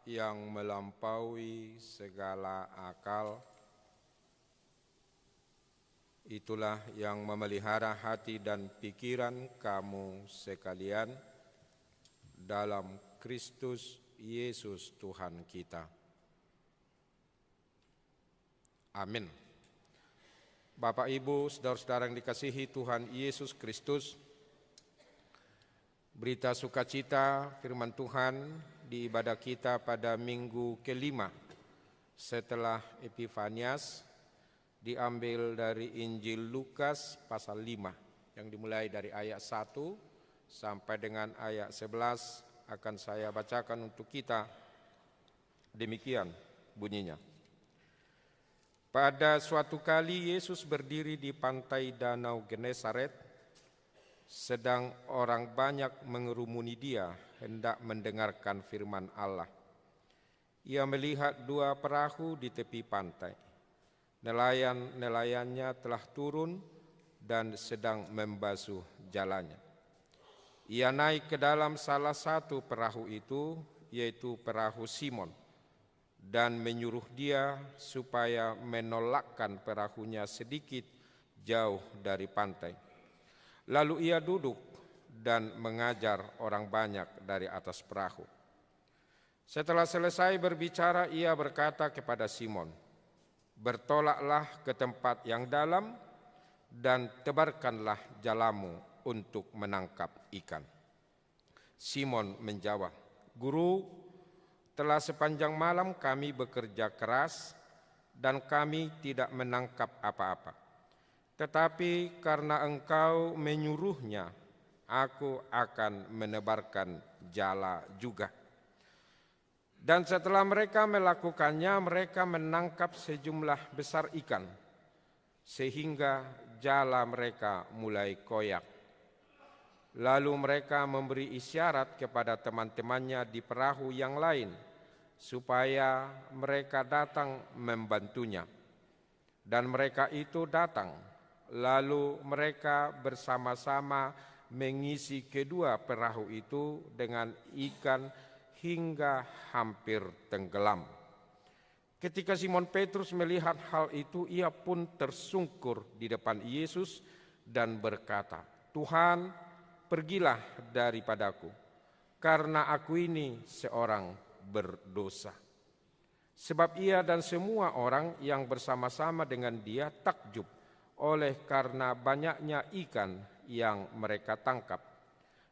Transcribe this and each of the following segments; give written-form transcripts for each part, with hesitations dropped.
yang melampaui segala akal, itulah yang memelihara hati dan pikiran kamu sekalian dalam Kristus Yesus Tuhan kita. Amin. Bapak, Ibu, saudara-saudara yang dikasihi Tuhan Yesus Kristus, berita sukacita firman Tuhan di ibadah kita pada minggu kelima setelah Epifanias diambil dari Injil Lukas pasal 5 yang dimulai dari ayat 1 sampai dengan ayat 11 akan saya bacakan untuk kita. Demikian bunyinya. Pada suatu kali Yesus berdiri di pantai Danau Genesaret, sedang orang banyak mengerumuni dia hendak mendengarkan firman Allah. Ia melihat dua perahu di tepi pantai. Nelayan-nelayannya telah turun dan sedang membasuh jalannya. Ia naik ke dalam salah satu perahu itu, yaitu perahu Simon, dan menyuruh dia supaya menolakkan perahunya sedikit jauh dari pantai. Lalu ia duduk dan mengajar orang banyak dari atas perahu. Setelah selesai berbicara, ia berkata kepada Simon, "Bertolaklah ke tempat yang dalam dan tebarkanlah jalamu untuk menangkap ikan." Simon menjawab, "Guru, telah sepanjang malam kami bekerja keras dan kami tidak menangkap apa-apa. Tetapi karena Engkau menyuruhnya, aku akan menebarkan jala juga." Dan setelah mereka melakukannya, mereka menangkap sejumlah besar ikan, sehingga jala mereka mulai koyak. Lalu mereka memberi isyarat kepada teman-temannya di perahu yang lain, supaya mereka datang membantunya. Dan mereka itu datang, lalu mereka bersama-sama mengisi kedua perahu itu dengan ikan hingga hampir tenggelam. Ketika Simon Petrus melihat hal itu, ia pun tersungkur di depan Yesus dan berkata, "Tuhan, pergilah daripadaku, karena aku ini seorang berdosa." Sebab ia dan semua orang yang bersama-sama dengan dia takjub oleh karena banyaknya ikan yang mereka tangkap.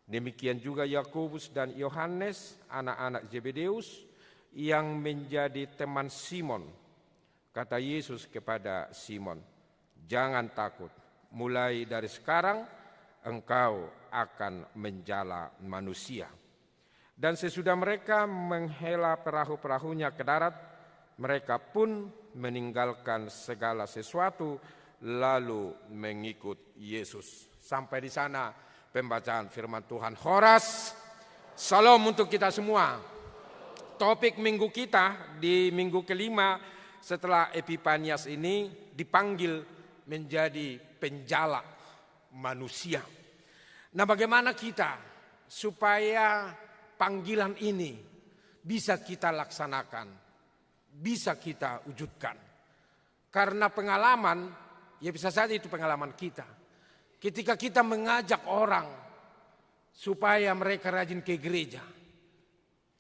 Demikian juga Yakobus dan Yohanes, anak-anak Zebedeus, yang menjadi teman Simon. Kata Yesus kepada Simon, "Jangan takut, mulai dari sekarang engkau akan menjala manusia." Dan sesudah mereka menghela perahu-perahunya ke darat, mereka pun meninggalkan segala sesuatu lalu mengikut Yesus. Sampai di sana pembacaan firman Tuhan. Horas, salam untuk kita semua. Topik minggu kita di minggu kelima setelah Epifanias ini dipanggil menjadi penjala manusia. Nah, bagaimana kita supaya panggilan ini bisa kita laksanakan, bisa kita wujudkan? Karena pengalaman, ya bisa saja itu pengalaman kita. Ketika kita mengajak orang supaya mereka rajin ke gereja,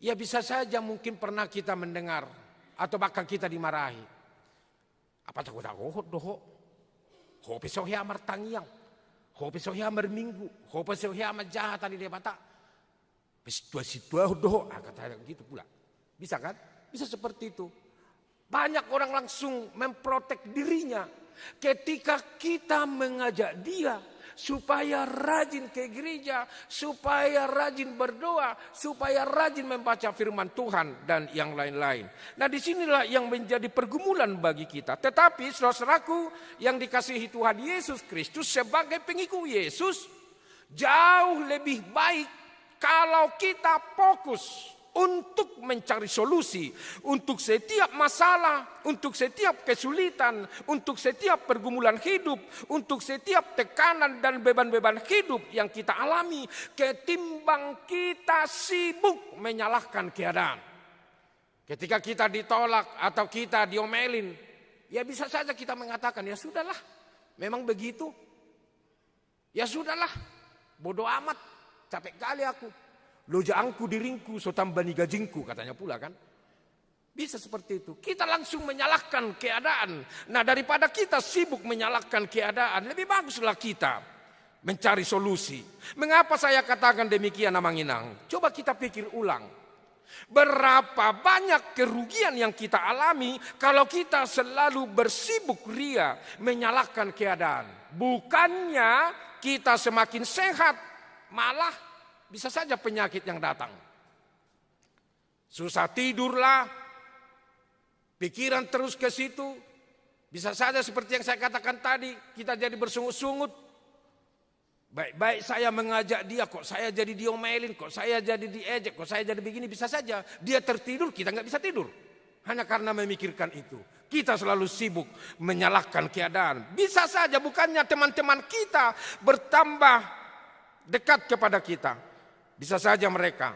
ya bisa saja mungkin pernah kita mendengar atau bahkan kita dimarahi. Apa takut aku doho? Ho peso hea martangiang. Ho peso hea merminggu. Ho peso hea majahat di debata. Situa doho, kata gitu pula. Bisa kan? Bisa seperti itu. Banyak orang langsung memprotek dirinya ketika kita mengajak dia supaya rajin ke gereja, supaya rajin berdoa, supaya rajin membaca firman Tuhan dan yang lain-lain. Nah, disinilah yang menjadi pergumulan bagi kita. Tetapi saudaraku yang dikasihi Tuhan Yesus Kristus, sebagai pengikut Yesus, jauh lebih baik kalau kita fokus untuk mencari solusi untuk setiap masalah, untuk setiap kesulitan, untuk setiap pergumulan hidup, untuk setiap tekanan dan beban-beban hidup yang kita alami, ketimbang kita sibuk menyalahkan keadaan. Ketika kita ditolak atau kita diomelin, ya bisa saja kita mengatakan, ya sudahlah, memang begitu. Ya sudahlah, bodoh amat, capek kali aku. Lojaangku diringku, so tambani gajingku, katanya pula kan. Bisa seperti itu. Kita langsung menyalahkan keadaan. Nah, daripada kita sibuk menyalahkan keadaan, lebih baguslah kita mencari solusi. Mengapa saya katakan demikian, Amanginang? Coba kita pikir ulang. Berapa banyak kerugian yang kita alami kalau kita selalu bersibuk ria menyalahkan keadaan. Bukannya kita semakin sehat, malah bisa saja penyakit yang datang. Susah tidurlah, pikiran terus ke situ. Bisa saja seperti yang saya katakan tadi, kita jadi bersungut-sungut. Baik-baik saya mengajak dia, kok saya jadi diomelin, kok saya jadi diejek, kok saya jadi begini. Bisa saja dia tertidur, kita nggak bisa tidur. Hanya karena memikirkan itu. Kita selalu sibuk menyalahkan keadaan. Bisa saja bukannya teman-teman kita bertambah dekat kepada kita. Bisa saja mereka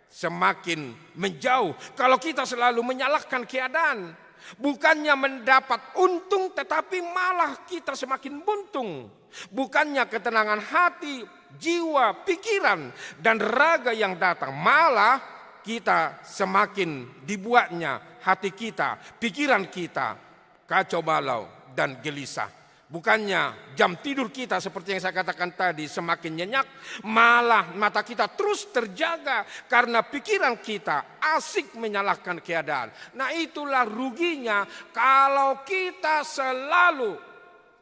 semakin menjauh kalau kita selalu menyalahkan keadaan. Bukannya mendapat untung, tetapi malah kita semakin buntung. Bukannya ketenangan hati, jiwa, pikiran, dan raga yang datang, malah kita semakin dibuatnya hati kita, pikiran kita kacau balau dan gelisah. Bukannya jam tidur kita seperti yang saya katakan tadi semakin nyenyak, malah mata kita terus terjaga karena pikiran kita asik menyalahkan keadaan. Nah, itulah ruginya kalau kita selalu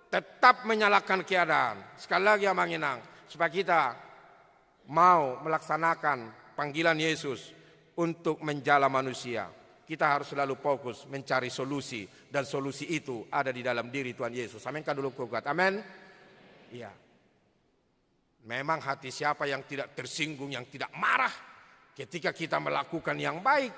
tetap menyalahkan keadaan. Sekali lagi Amanginang, supaya kita mau melaksanakan panggilan Yesus untuk menjala manusia, kita harus selalu fokus mencari solusi, dan solusi itu ada di dalam diri Tuhan Yesus. Aminkan dulu kuat. Amin. Iya. Memang hati siapa yang tidak tersinggung, yang tidak marah ketika kita melakukan yang baik,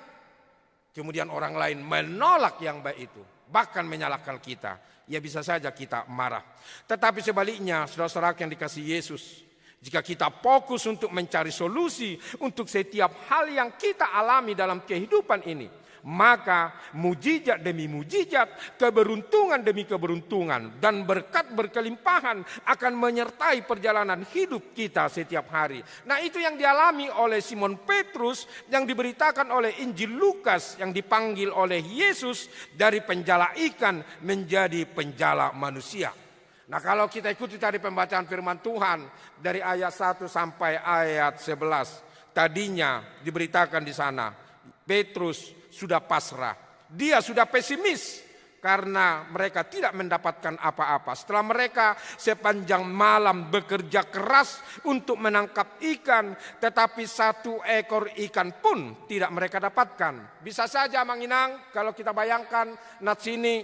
kemudian orang lain menolak yang baik itu, bahkan menyalahkan kita, ya bisa saja kita marah. Tetapi sebaliknya, saudara-saudara yang dikasihi Yesus, jika kita fokus untuk mencari solusi untuk setiap hal yang kita alami dalam kehidupan ini, maka mujizat demi mujizat, keberuntungan demi keberuntungan, dan berkat berkelimpahan akan menyertai perjalanan hidup kita setiap hari. Nah, itu yang dialami oleh Simon Petrus, yang diberitakan oleh Injil Lukas, yang dipanggil oleh Yesus dari penjala ikan menjadi penjala manusia. Nah, kalau kita ikuti tadi pembacaan firman Tuhan dari ayat 1 sampai ayat 11, tadinya diberitakan di sana Petrus sudah pasrah, dia sudah pesimis karena mereka tidak mendapatkan apa-apa. Setelah mereka sepanjang malam bekerja keras untuk menangkap ikan, tetapi satu ekor ikan pun tidak mereka dapatkan. Bisa saja Amanginang, kalau kita bayangkan nats ini,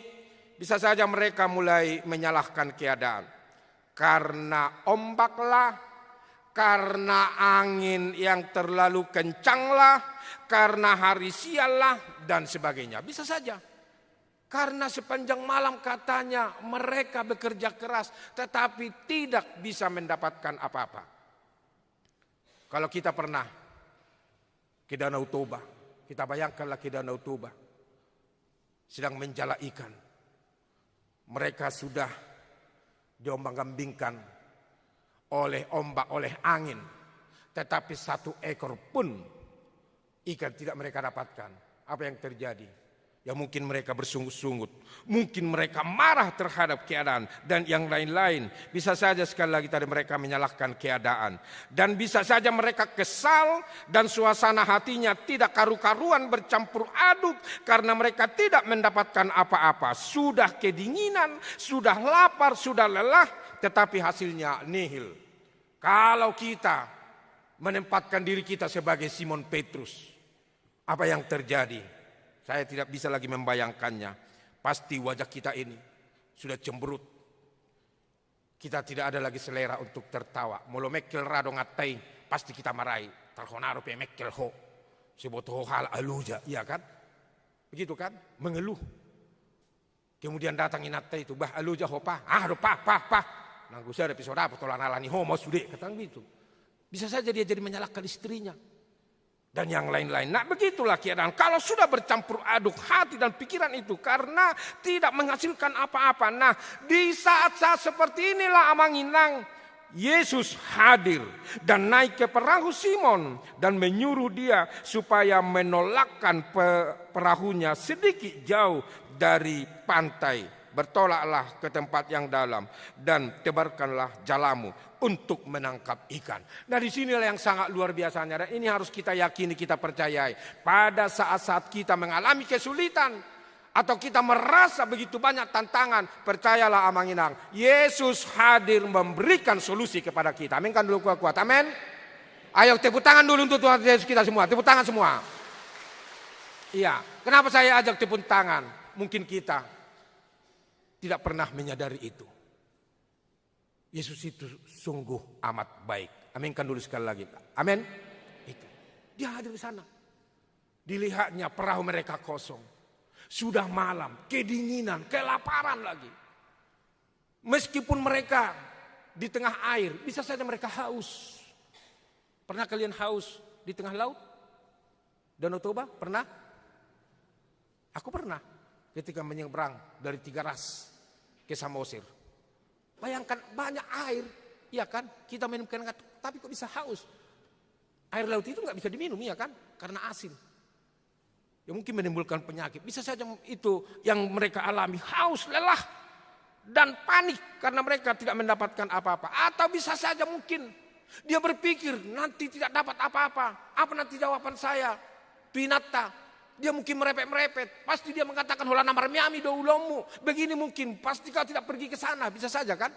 bisa saja mereka mulai menyalahkan keadaan. Karena ombaklah, karena angin yang terlalu kencanglah, karena hari siallah, dan sebagainya. Bisa saja. Karena sepanjang malam katanya mereka bekerja keras, tetapi tidak bisa mendapatkan apa-apa. Kalau kita pernah ke Danau Toba, kita bayangkanlah ke Danau Toba, sedang menjala ikan. Mereka sudah diombang-ambingkan oleh ombak, oleh angin, tetapi satu ekor pun ikan tidak mereka dapatkan. Apa yang terjadi? Ya mungkin mereka bersungut-sungut, mungkin mereka marah terhadap keadaan, dan yang lain-lain. Bisa saja sekali lagi tadi mereka menyalahkan keadaan, dan bisa saja mereka kesal dan suasana hatinya tidak karu-karuan, bercampur aduk karena mereka tidak mendapatkan apa-apa. Sudah kedinginan, sudah lapar, sudah lelah, tetapi hasilnya nihil. Kalau kita menempatkan diri kita sebagai Simon Petrus, apa yang terjadi? Saya tidak bisa lagi membayangkannya. Pasti wajah kita ini sudah cemberut. Kita tidak ada lagi selera untuk tertawa. Molo mekkel rado ngatai, pasti kita marahi. Tarhonaro pe mekkel ho. Seboto hal aluja, iya kan? Begitu kan? Mengeluh. Kemudian datang inatai itu, bah aluja ho pa. Ah, do pa. Nanggu saya ada episode apa tolan alani ho mau sude, kata gitu. Bisa saja dia jadi menyalahkan istrinya. dan yang lain-lain. Nah begitulah keadaan. Kalau sudah bercampur aduk hati dan pikiran itu karena tidak menghasilkan apa-apa. Nah di saat-saat seperti inilah Amanginang, Yesus hadir dan naik ke perahu Simon dan menyuruh dia supaya menolakkan perahunya sedikit jauh dari pantai. Bertolaklah ke tempat yang dalam dan tebarkanlah jalamu untuk menangkap ikan. Nah disinilah yang sangat luar biasanya. Dan ini harus kita yakini, kita percayai. Pada saat-saat kita mengalami kesulitan atau kita merasa begitu banyak tantangan, percayalah Amanginang, Yesus hadir memberikan solusi kepada kita. Amin kan dulu kuat-kuat. Amin. Ayo tepuk tangan dulu untuk Tuhan Yesus kita semua. Tepuk tangan semua. Iya. Kenapa saya ajak tepuk tangan? Mungkin kita tidak pernah menyadari itu. Yesus itu sungguh amat baik. Amin kan dulu sekali lagi. Amin. Itu. Dia hadir di sana. Dilihatnya perahu mereka kosong. Sudah malam, kedinginan, kelaparan lagi. Meskipun mereka di tengah air, bisa saja mereka haus. Pernah kalian haus di tengah laut? Danau Toba? Pernah? Aku pernah. Ketika menyeberang dari Tigaras ke Samosir. Bayangkan banyak air, ya kan? Kita minum tapi kok bisa haus? Air laut itu nggak bisa diminum, ya kan? Karena asin. Ya mungkin menimbulkan penyakit. Bisa saja itu yang mereka alami, haus, lelah, dan panik karena mereka tidak mendapatkan apa-apa. Atau bisa saja mungkin dia berpikir nanti tidak dapat apa-apa. Apa nanti jawaban saya? Tuinata. Dia mungkin merepet-merepet. Pasti dia mengatakan hola namar miami do ulomu. Begini mungkin, pasti kau tidak pergi ke sana. Bisa saja kan?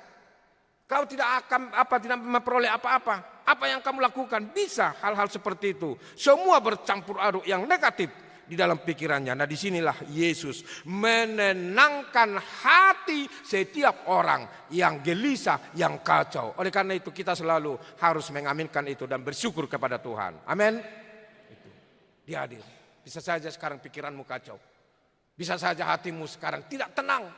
Kau tidak akan tidak memperoleh apa-apa. Apa yang kamu lakukan? Bisa hal-hal seperti itu. Semua bercampur aduk yang negatif di dalam pikirannya. Nah disinilah Yesus menenangkan hati setiap orang yang gelisah, yang kacau. Oleh karena itu kita selalu harus mengaminkan itu dan bersyukur kepada Tuhan. Amin. Itu. Dia hadir. Bisa saja sekarang pikiranmu kacau. Bisa saja hatimu sekarang tidak tenang.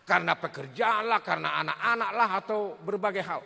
Karena pekerjaan lah, karena anak-anak lah, atau berbagai hal.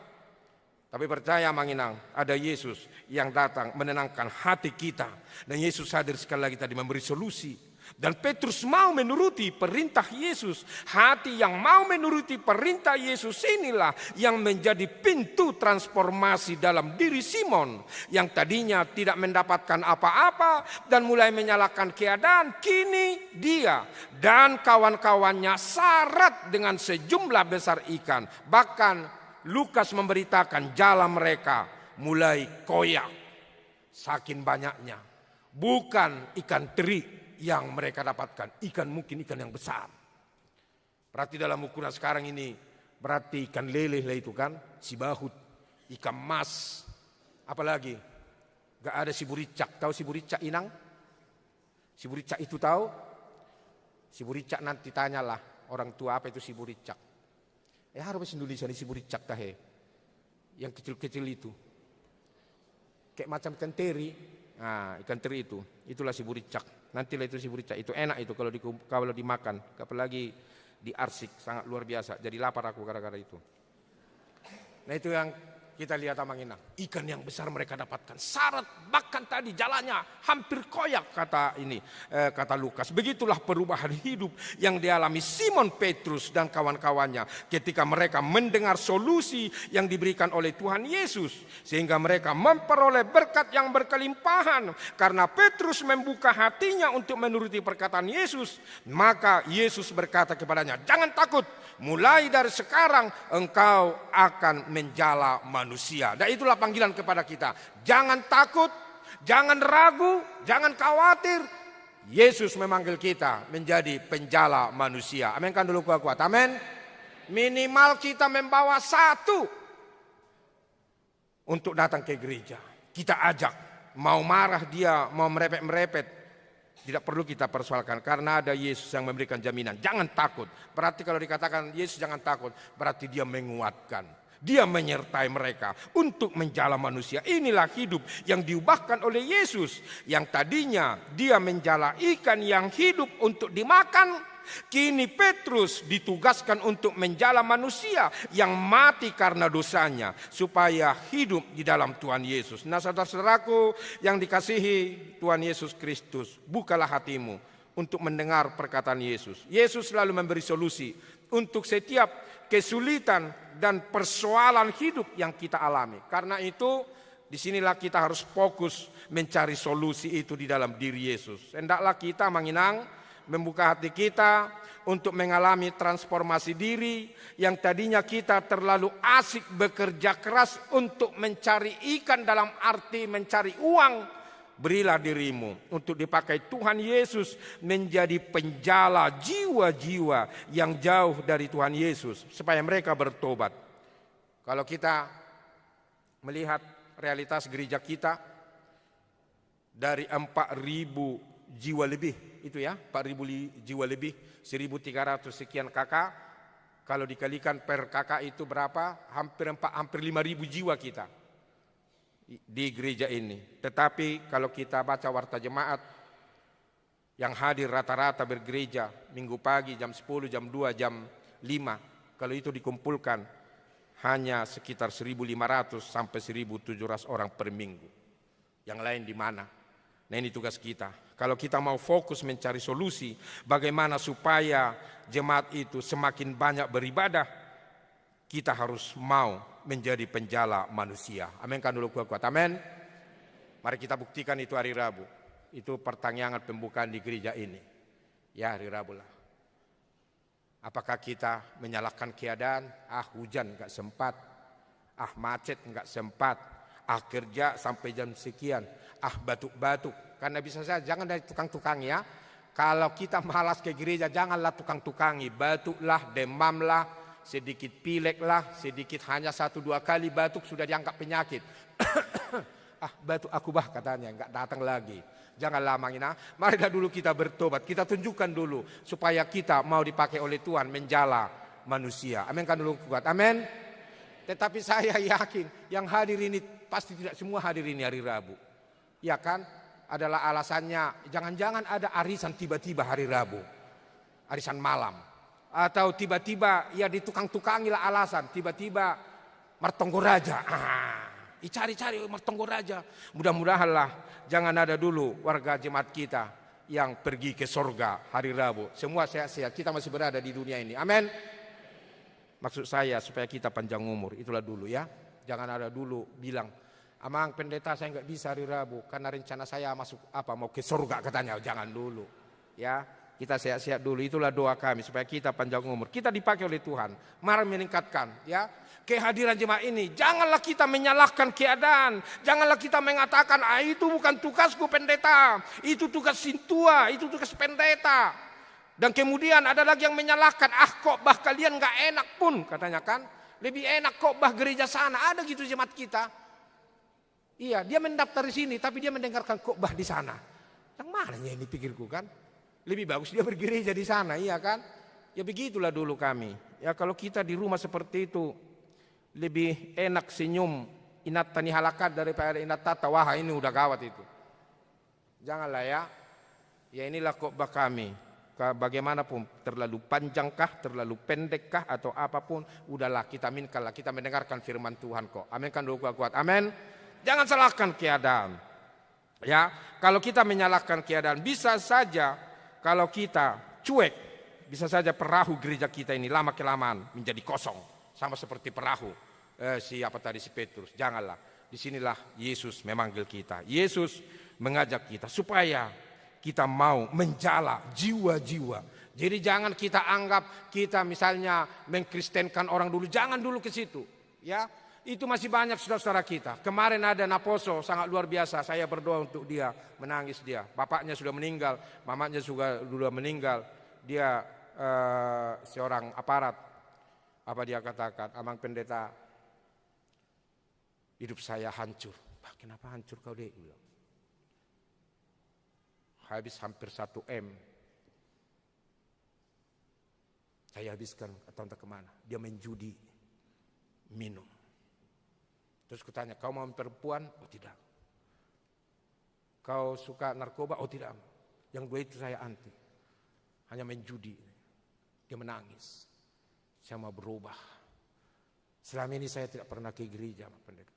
Tapi percaya Manginang, ada Yesus yang datang menenangkan hati kita. Dan Yesus hadir sekali lagi tadi memberi solusi. Dan Petrus mau menuruti perintah Yesus. Hati yang mau menuruti perintah Yesus inilah yang menjadi pintu transformasi dalam diri Simon. Yang tadinya tidak mendapatkan apa-apa dan mulai menyalahkan keadaan. Kini dia dan kawan-kawannya syarat dengan sejumlah besar ikan. Bahkan Lukas memberitakan jala mereka mulai koyak. Saking banyaknya. Bukan ikan teri yang mereka dapatkan. Mungkin ikan yang besar. Berarti dalam ukuran sekarang ini. Berarti ikan lele lah itu kan. Sibahut. Ikan mas. Apalagi. Gak ada siburicak. Tahu siburicak Inang? Siburicak itu tahu? Siburicak nanti tanyalah. Orang tua apa itu siburicak. Harus Indonesia ini siburicak tahe. Yang kecil-kecil itu. Kayak macam ikan teri. Nah, ikan teri itu. Itulah siburicak. Nantilah itu siburicak. Itu enak itu kalau dimakan. Apalagi di arsik. Sangat luar biasa. Jadi lapar aku gara-gara itu. Nah itu yang kita lihat Amanginang. Ikan yang besar mereka dapatkan. Syarat bahkan tadi jalannya hampir koyak kata Lukas. Begitulah perubahan hidup yang dialami Simon Petrus dan kawan-kawannya. Ketika mereka mendengar solusi yang diberikan oleh Tuhan Yesus. Sehingga mereka memperoleh berkat yang berkelimpahan. Karena Petrus membuka hatinya untuk menuruti perkataan Yesus. Maka Yesus berkata kepadanya, jangan takut. Mulai dari sekarang engkau akan menjala manusia. Dan itulah panggilan kepada kita. Jangan takut, jangan ragu, jangan khawatir. Yesus memanggil kita menjadi penjala manusia. Amin kan dulu kuat-kuat. Amin. Minimal kita membawa satu untuk datang ke gereja. Kita ajak. Mau marah dia, mau merepet-merepet. Tidak perlu kita persoalkan karena ada Yesus yang memberikan jaminan. Jangan takut. Berarti kalau dikatakan Yesus jangan takut, berarti dia menguatkan. Dia menyertai mereka untuk menjala manusia. Inilah hidup yang diubahkan oleh Yesus. Yang tadinya dia menjala ikan yang hidup untuk dimakan. Kini Petrus ditugaskan untuk menjala manusia yang mati karena dosanya, supaya hidup di dalam Tuhan Yesus. Nah, saudara-saudaraku yang dikasihi Tuhan Yesus Kristus, bukalah hatimu untuk mendengar perkataan Yesus. Yesus selalu memberi solusi untuk setiap kesulitan dan persoalan hidup yang kita alami. Karena itu, disinilah kita harus fokus mencari solusi itu di dalam diri Yesus. Hendaklah kita menginang, membuka hati kita untuk mengalami transformasi diri yang tadinya kita terlalu asik bekerja keras untuk mencari ikan dalam arti mencari uang. Berilah dirimu untuk dipakai Tuhan Yesus menjadi penjala jiwa-jiwa yang jauh dari Tuhan Yesus supaya mereka bertobat. Kalau kita melihat realitas gereja kita, dari 4.000 jiwa lebih, itu ya, 4.000 jiwa lebih, 1.300 sekian kakak. Kalau dikalikan per kakak itu berapa? Hampir 5.000 jiwa kita di gereja ini. Tetapi kalau kita baca warta jemaat, yang hadir rata-rata bergereja minggu pagi jam 10, jam 2, jam 5, kalau itu dikumpulkan hanya sekitar 1.500 sampai 1.700 orang per minggu. Yang lain di mana? Nah, ini tugas kita. Kalau kita mau fokus mencari solusi bagaimana supaya jemaat itu semakin banyak beribadah, kita harus mau menjadi penjala manusia. Amin kan dulu kuat-kuat. Amin. Mari kita buktikan itu hari Rabu. Itu pertanyaan pembukaan di gereja ini. Ya, hari Rabu lah. Apakah kita menyalahkan keadaan? Hujan enggak sempat. Macet enggak sempat. Kerja sampai jam sekian. Batuk-batuk. Karena bisa saja, jangan dari tukang-tukang ya. Kalau kita malas ke gereja, janganlah tukang-tukangi. Batuklah, demamlah, sedikit pileklah, sedikit hanya 1-2 kali batuk sudah dianggap penyakit. Batuk aku katanya, enggak datang lagi. Janganlah menghina. Marilah dulu kita bertobat, kita tunjukkan dulu supaya kita mau dipakai oleh Tuhan menjala manusia. Amin kan dulu kuat. Amin. Tetapi saya yakin yang hadir ini pasti tidak semua hadir ini hari Rabu. Ya kan? Adalah alasannya jangan-jangan ada arisan tiba-tiba hari Rabu. Arisan malam. Atau tiba-tiba ya ditukang-tukangi lah alasan. Tiba-tiba Martonggo Raja. Cari-cari Martonggo Raja. Mudah-mudahanlah jangan ada dulu warga jemaat kita yang pergi ke surga hari Rabu. Semua sehat-sehat. Kita masih berada di dunia ini. Amin. Maksud saya supaya kita panjang umur. Itulah dulu ya. Jangan ada dulu bilang, Amang pendeta saya nggak bisa hari Rabu karena rencana saya mau ke surga katanya. Jangan dulu. Ya, kita sehat-sehat dulu. Itulah doa kami supaya kita panjang umur. Kita dipakai oleh Tuhan. Mari meningkatkan ya kehadiran jemaat ini. Janganlah kita menyalahkan keadaan. Janganlah kita mengatakan, itu bukan tugasku pendeta. Itu tugas sintua, itu tugas pendeta. Dan kemudian ada lagi yang menyalahkan, khotbah kalian nggak enak pun katanya kan. Lebih enak khotbah gereja sana. Ada gitu jemaat kita. Iya, dia mendaftar di sini, tapi dia mendengarkan khotbah di sana. Yang mananya ini pikirku kan? Lebih bagus dia bergereja di sana, iya kan? Ya begitulah dulu kami. Ya kalau kita di rumah seperti itu, lebih enak senyum inat tani halakat daripada inat tata. Wah, ini udah gawat itu. Janganlah ya. Ya inilah khotbah kami. Bagaimanapun, terlalu panjangkah, terlalu pendekkah atau apapun, udahlah kita aminkanlah, kita mendengarkan firman Tuhan kok. Amin kan dulu kuat-kuat. Amin. Jangan salahkan keadaan. Ya, kalau kita menyalahkan keadaan, bisa saja kalau kita cuek, bisa saja perahu gereja kita ini lama kelamaan menjadi kosong, sama seperti perahu si Petrus. Janganlah. Disinilah Yesus memanggil kita. Yesus mengajak kita supaya kita mau menjala jiwa-jiwa. Jadi jangan kita anggap kita misalnya mengkristenkan orang dulu, jangan dulu ke situ. Ya. Itu masih banyak saudara-saudara kita. Kemarin ada Naposo, sangat luar biasa. Saya berdoa untuk dia, menangis dia. Bapaknya sudah meninggal, mamanya juga sudah meninggal. Dia seorang aparat. Apa dia katakan? Amang pendeta, hidup saya hancur. Kenapa hancur kau dek? Habis hampir 1 M. Saya habiskan, atau entah kemana. Dia main judi, minum. Terus kutanya, kau mau perempuan? Oh tidak. Kau suka narkoba? Oh tidak. Yang dua itu saya anti. Hanya main judi. Dia menangis. Saya mau berubah. Selama ini saya tidak pernah ke gereja, pendeta.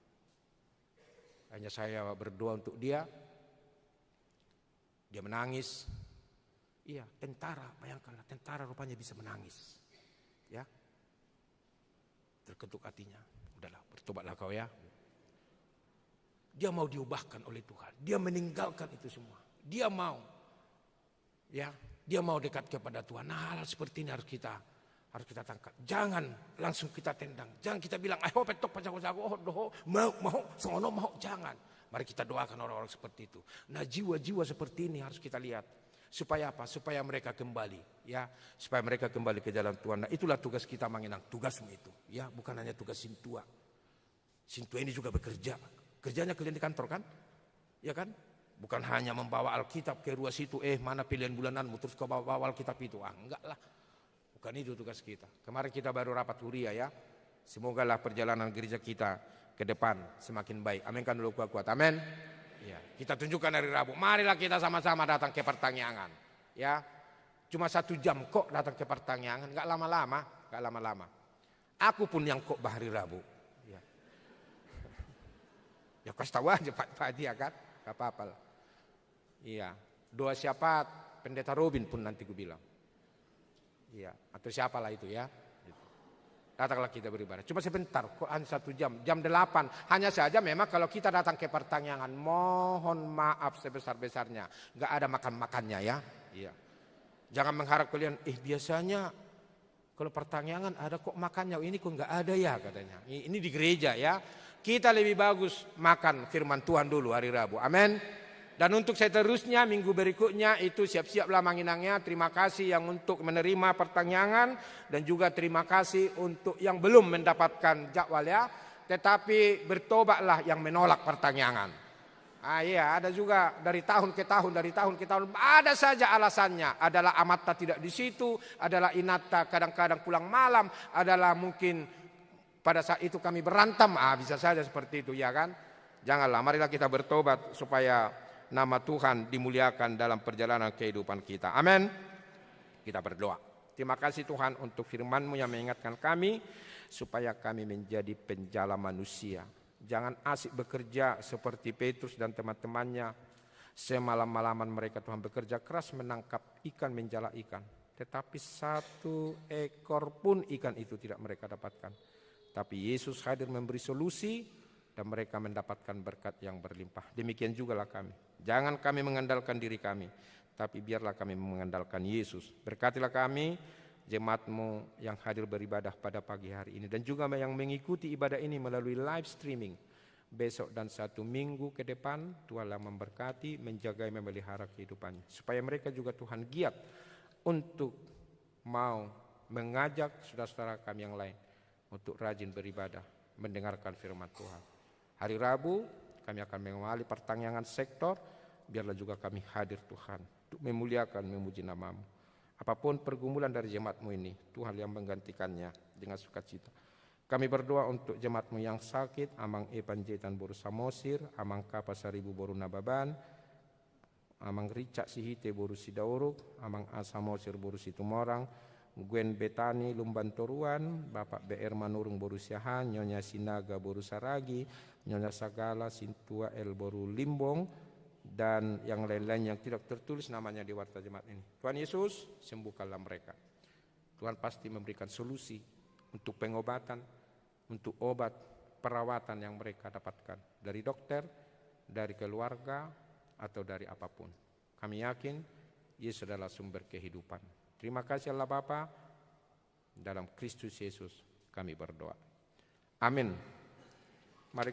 Hanya saya berdoa untuk dia. Dia menangis. Iya, tentara, bayangkanlah, tentara rupanya bisa menangis. Ya. Terketuk hatinya. Udahlah, bertobatlah kau ya. Dia mau diubahkan oleh Tuhan. Dia meninggalkan itu semua. Dia mau. Ya, dia mau dekat kepada Tuhan. Nah, hal seperti ini harus kita tangkap. Jangan langsung kita tendang. Jangan kita bilang, ayo petok pacaku-pacaku, mau, sono mau. Jangan. Mari kita doakan orang-orang seperti itu. Nah, jiwa-jiwa seperti ini harus kita lihat. Supaya apa? Supaya mereka kembali, ya. Supaya mereka kembali ke jalan Tuhan. Nah, itulah tugas kita Manginang, tugasmu itu, ya. Bukan hanya tugas Sintua. Sintua ini juga bekerja. Kerjanya kalian di kantor kan? Ya kan? Bukan hanya membawa Alkitab ke ruas itu, mana pilihan bulananmu terus kau bawa Alkitab itu. Enggak lah. Bukan itu tugas kita. Kemarin kita baru rapat huria ya. Semogalah perjalanan gereja kita ke depan semakin baik. Aminkan dulu kuat-kuat. Amin. Ya, kita tunjukkan hari Rabu. Marilah kita sama-sama datang ke pertanyaan. Ya, cuma 1 jam kok datang ke pertanyaan. Enggak lama-lama. Aku pun yang kok hari Rabu. Ya, ya kasih tahu aja Pak dia kan. Gak apa-apa lah. Iya, doa siapa? Pendeta Robin pun nanti gue bilang. Iya, atau siapalah itu ya. Datanglah kita beribadah. Cuma sebentar, kok hanya 1 jam. Jam 8. Hanya saja memang kalau kita datang ke pertanyaan, mohon maaf sebesar-besarnya. Gak ada makan-makannya ya. Iya. Jangan mengharap kalian, biasanya kalau pertanyaan ada kok makannya. Ini kok gak ada ya katanya. Ini di gereja ya. Kita lebih bagus makan firman Tuhan dulu hari Rabu. Amin. Dan untuk seterusnya minggu berikutnya itu siap-siaplah Manginangnya. Terima kasih yang untuk menerima pertanyaan dan juga terima kasih untuk yang belum mendapatkan jadwal ya. Tetapi bertobatlah yang menolak pertanyaan. Iya, ada juga dari tahun ke tahun ada saja alasannya. Adalah Amata tidak di situ, adalah Inata kadang-kadang pulang malam, adalah mungkin pada saat itu kami berantam. Bisa saja seperti itu ya kan. Janganlah, marilah kita bertobat supaya nama Tuhan dimuliakan dalam perjalanan kehidupan kita. Amin. Kita berdoa. Terima kasih Tuhan untuk firman-Mu yang mengingatkan kami supaya kami menjadi penjala manusia. Jangan asik bekerja seperti Petrus dan teman-temannya. Semalam-malaman mereka Tuhan bekerja keras menangkap ikan, menjala ikan. Tetapi 1 ekor pun ikan itu tidak mereka dapatkan. Tapi Yesus hadir memberi solusi dan mereka mendapatkan berkat yang berlimpah. Demikian jugalah kami. Jangan kami mengandalkan diri kami, tapi biarlah kami mengandalkan Yesus. Berkatilah kami, jemaat-Mu yang hadir beribadah pada pagi hari ini. Dan juga yang mengikuti ibadah ini melalui live streaming. Besok dan 1 minggu ke depan, Tuhanlah memberkati, menjaga, memelihara kehidupannya. Supaya mereka juga Tuhan giat untuk mau mengajak saudara-saudara kami yang lain untuk rajin beribadah, mendengarkan firman Tuhan. Hari Rabu kami akan mengawali pertanyaan sektor. Biarlah juga kami hadir Tuhan untuk memuliakan, memuji nama-Mu. Apapun pergumulan dari jemaat-Mu ini, Tuhan yang menggantikannya dengan sukacita. Kami berdoa untuk jemaat-Mu yang sakit, Amang Epanjetan Boru Samosir, Amang Kapas 1000 Boru Nababan, Amang Ricak Sihite Boru Sidauruk, Amang Asamosir Boru Situmorang, Gwen Betani Lumban Toruan, Bapak BR Manurung Boru Siahan, Nyonya Sinaga Boru Saragi, Nyonya Sagala Sintua El Boru Limbong, dan yang lain-lain yang tidak tertulis namanya di warta jemaat ini. Tuhan Yesus, sembuhkanlah mereka. Tuhan pasti memberikan solusi untuk pengobatan, untuk obat, perawatan yang mereka dapatkan dari dokter, dari keluarga, atau dari apapun. Kami yakin Yesus adalah sumber kehidupan. Terima kasih Allah Bapa. Dalam Kristus Yesus kami berdoa. Amin. Mari kita